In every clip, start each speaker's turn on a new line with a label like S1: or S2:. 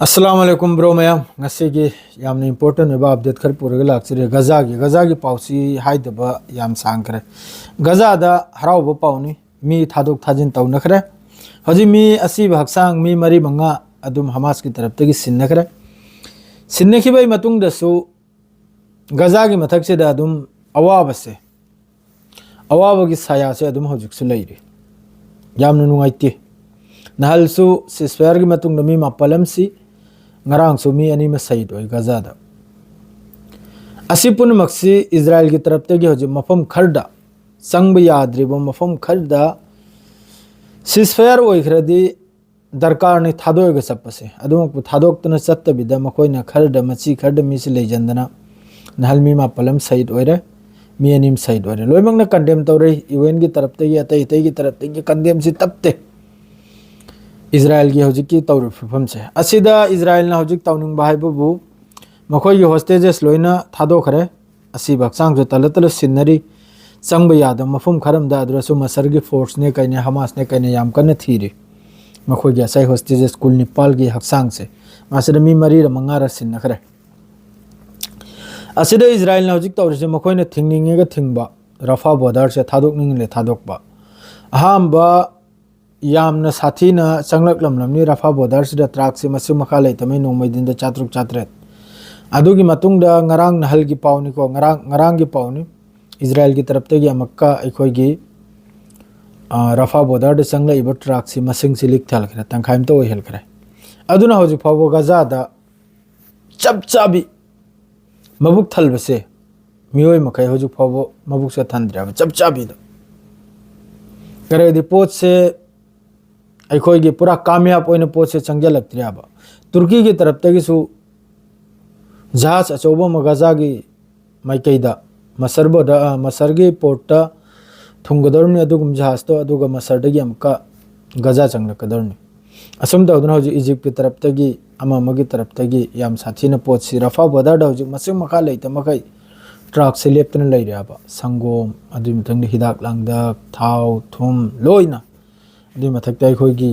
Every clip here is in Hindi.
S1: अस्सलाम वालेकुम bro ma'am ngasi yamna important ba update khar puraga laksire gaza gi pausi haidaba yam sangkre gaza da harau ba pauni mi thadok thajin taw nakhre haji mi asi ba haksang mi mari manga adum hamas ki taraf tagi sin nakhre sinne ki bai matung da su gaza gi mathak se da adum awaba gi saya se adum hojik su leire yamna nungaiti nahal su sisfer gi matung da mi mapalam si ngarang sumi ani ma said oi gaza da asipun maksi israel ki taraf te gi hoje mafam kharda sang ba yadri bo mafam kharda ceasefire oi khradi darkar ni thado ga sapase adum pu thadok tana chatta bida makoina kharda machi kharda mi se lejandana nahal mi ma palam said oi re mi anim said oi re loimang na condemn tawre un ki taraf te gi atai ki taraf te gi condemn si tapte Israel की हौजिक की तौर फिफम से असिदा Israel ना हौजिक तौनिंग बाहाय बबु मखोय की होस्टेजेस लोइना थादो खरे असि बक्सांग जो तलतल सिनरी संग याद मफुम खरम दा अदरसु मसर की फोर्स ने कने हमास ने कने याम कने थीरे मखोय की असै होस्टेजेस कुल नेपाल की हक्सांग से मासर मी मरी र मंगारा सिन खरे असिदा Israel ना हौजिक तौर से मखोय ने थिंगनिंगे ग थिंगबा रफा बॉर्डर से थादोक निंग ले थादोक बा अहाम यामना साथी ना चंगलक लमलमनी रफा बॉर्डर से ट्रक से मसु मखा लेतमे नोंमै दिन द चात्रुक चात्रेत अदुगी मतुंग द ngarang nahal gi पावनी को ngarang gi पावनी इजराइल की तरफ तगी अमक्का अखोय गी रफा बॉर्डर द चंगला इब ट्रक से मसिंग से लिक थल खरे तंखाइम तो हेल खरे अदुना होजि फावो गाजा दा चपचाबी मबुक थल बसे मियोय मखै होजि फावो मबुक से थंद्रा चपचाबी द करे दि पोत से अखोय की पूरा कामयाब होने पोत से चंगलक्त्रियाब तुर्की की तरफ तगिसु जहाज अचौबो मगाजा की माइकैदा मसर की पोर्ट थुंगदरनी अदुगुम जहाज तो अदुगा मसरदगी अमका गजा चंगलकदरनी असम तौदना होजि इजिप्ट की तरफ तगी अमगी तरफ तगी याम साथीना पोत से रफा बॉर्डर होजि मसिंग मखा लेत मखै ट्रक से लेप्तन लेरियाब संगोम अदुइ मथंग हिदाक लांगदक थाव थुम लोइना अदुइ मथक्ता अखोय की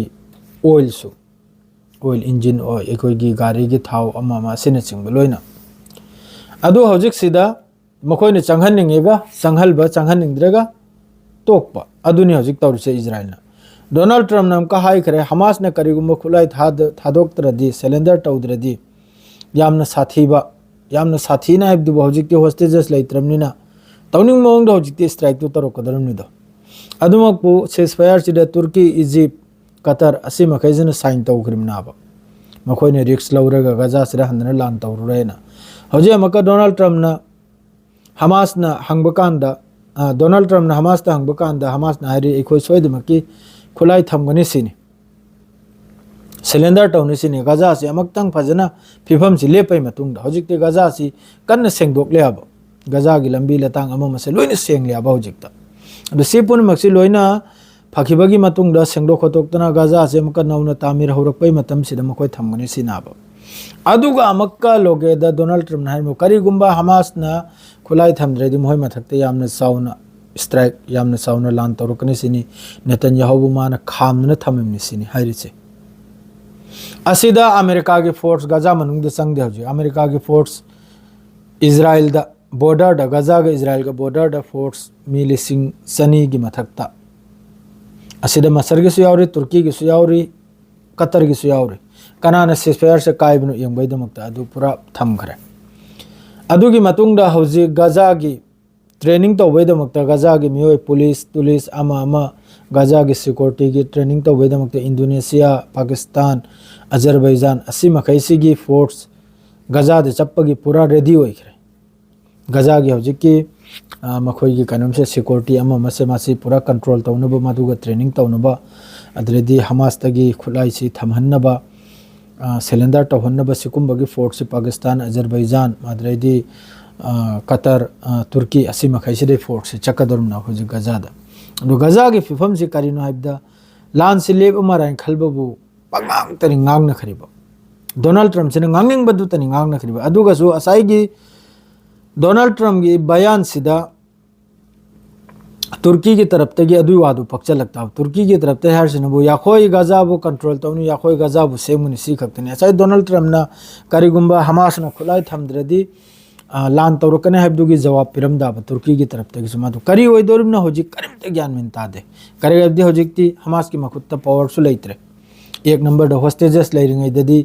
S1: ऑयल इंजिन ऑयल अखोय की गाड़ी की थाव अमा सिन चिंग लोइना अदु हौजिक सिदा मखोयने चंगहनिंगेगा चंगहनिंद्रेगा तोकपा अदुनि हौजिक तौरसे इजराइल ना डोनाल्ड ट्रम्प नाम का हाई करे हमास ने करिगुम खुलाई थादोक्तरदी सिलेंडर तौद्रदी यामना साथीना हैबदु हौजिक होस्टेजेस लेत्रमनिना तौनिंग मोंग हौजिक स्ट्राइक तो तरोकदरमनिदो अदुमकपु ceasefire सिदा तुर्की इजिप्ट कतर असि मखैजन साइन तौग्रिमनाबा मखोयने रिक्स लौरगा गाजा सिदा हनना लान तौरुरेना हौजे अमका डोनाल्ड ट्रम्प ना हमास ना हंगबकांदा डोनाल्ड ट्रम्प ना हमास ता हंगबकांदा हमास ना हारि एखोय सोयदमकी खुलाई थमगनि सिनी सिलेंडर टौनि सिनी गाजा से अमक्तंग फजना फिफम सि लेपै मतुंग हौजिकते गाजा सि कन्न सेंगदोक लेब गाजा गी लंबी लतांग अमा मसे लोइने सेंग लेब हौजिकता सिपुन मक्सी लोइना फाखिबगी मतुंग द सेंगदो खोतोक्तना गाजा से मका नौना तामिर हौरकपै मतम सिदा मखोय थमगनि सिनाब अदुगा अमक्का लोगे द डोनाल्ड ट्रम्प ना हाइमो करिगुम्बा हमास ना खुलाई थमद्रेदि मोय मथक्ते यामना साउना स्ट्राइक यामना साउना लान तौरकनि सिनी नेतन्याहु माना खामना थममनि सिनी हाइरिसे असिदा अमेरिका की फोर्स गाजा मनुंग द संगदे हौजि अमेरिका की force Israel the border the Gaza ग इजराइल का बॉर्डर द फोर्स मिलिसिंग सनी की मथक्ता असिदा मसर की सुयावरी तुर्की की सुयावरी कतर की सुयावरी कनाना ceasefire से कायबनु यंगबैदमक्ता अदु पूरा थमखरे अदुगी मतुंग द हौजि गाजा की ट्रेनिंग तौबैदमक्ता गाजा की मियोय पुलिस अमा गाजा की सिक्योरिटी की ट्रेनिंग तौबैदमक्ता इंडोनेशिया पाकिस्तान अजरबैजान असि मखैसी की फोर्स गाजा दे चप्पगी पूरा रेडी होइखरे गाजा की हौजिक की मखोय की कनम से सिक्योरिटी अमा मसे मासी पूरा कंट्रोल तौनब मादुगा ट्रेनिंग तौनब अद्रेदी हमास तगी खुलाई सी थमहन्नब सिलेंडर तौहन्नब सिकुंबगी फोर्स पाकिस्तान अजरबैजान अद्रेदी कतर तुर्की असि मखैसी फोर्स चकदरम ना हौजिक गाजा दा दो गाजा की फिफम से करिनो हाइबदा लान से लेब अमराइन खलबबु पगांग तरि ngang na खरिबा डोनाल्ड ट्रम्प से ngang बदु तनि ngang na खरिबा अदुगा सो असाई की डोनाल्ड ट्रम्प की बयान सिदा तुर्की की तरफ तक अदु वादु पक्चलकता तुर्की की तरफ ते हर सिनबु याखोई गजाबु कंट्रोल तौनु याखोई गजाबु सेमुनि सी खक्तने ऐसा डोनाल्ड ट्रम्प ना करिगुंबा हमास ना खुलाई थमद्रदी लान तौरकने हैबदुगी जवाब पिरमदा तुर्की की तरफ तक सुमादु करी ओइदोरम ना होजि करिमते ज्ञान मिनता दे करे गबदि होजिकती हमास की मखुत्ता पावर सु लेत्रे एक नंबर द होस्टेजेस लेरिंगै ददी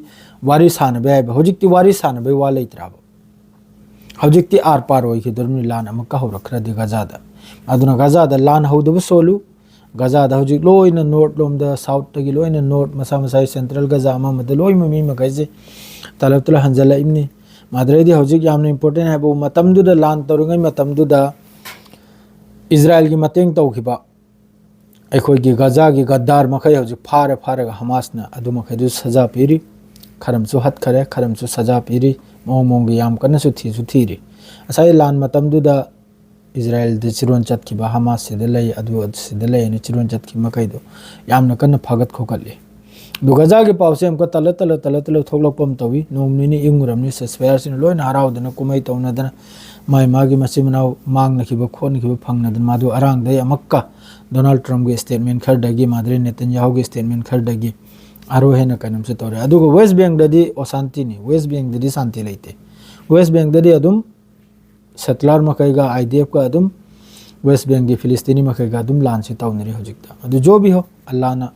S1: वारी सानबे है होजिकती वारी सानबे वा लेत्राबो होजिकती आर पार ओइ खिदुरमि लान अमका होरखरदि गजादा अदुना गजादा लान हौदबु सोलु गजादा होजिक लोइना नॉर्थ लोमदा साउथ तगी लोइना नॉर्थ मसा मसाई सेंट्रल गजा अममद लोइ ममी मगैजे तलब तुला हंजला इमनी माद्रेदी होजिक यामना इंपोर्टेंट है बो मतमदुदा लान तौरंगै मतमदुदा इजराइल की मतेंग तौखिबा अखोगी गजा की गद्दार मखै होजिक फारे फारे हमासना अदु मखैदु सजा पीरी खरमसु हत खरे खरमसु सजा पीरी मोंग मोंग याम कनसु थीरी असाई लान मतमदुदा इजराइल द चिरोन चतखिबा हमास से लई अदु से लई ने चिरोन चतखि मखैदो यामना कन्न फगत खोकले दु गजा के पावसे हमको तल तल तल तल थोकलपम तवी नोमनिनी इंगुरमनि सस्पेयर सिन लोइन हराउदना कुमै तौनदना माय मागी मसिमनाव मांगनखिबा खोनखिबा फंगनदन मादु अरांग दय अमक्का डोनाल्ड ट्रम्प के स्टेटमेंट खरदगी माद्रे नेतन्याहु के स्टेटमेंट खरदगी आरो हेन कनम से तोरे अदुगो वेस्ट बैंक ददी अशांति नि वेस्ट बैंक ददी शांति लेते वेस्ट बैंक ददी अदुम सेटलर मखैगा आईडीएफ का अदुम वेस्ट बैंक की फिलिस्तीनी मखैगा अदुम लान से तौनरी होजिकता अदु जो भी हो अल्लाह ना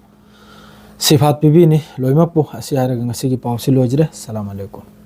S1: सिफात पिबी नि लोइमपु असि हारग ngasi की पावसी लोजरे सलाम अलैकुम।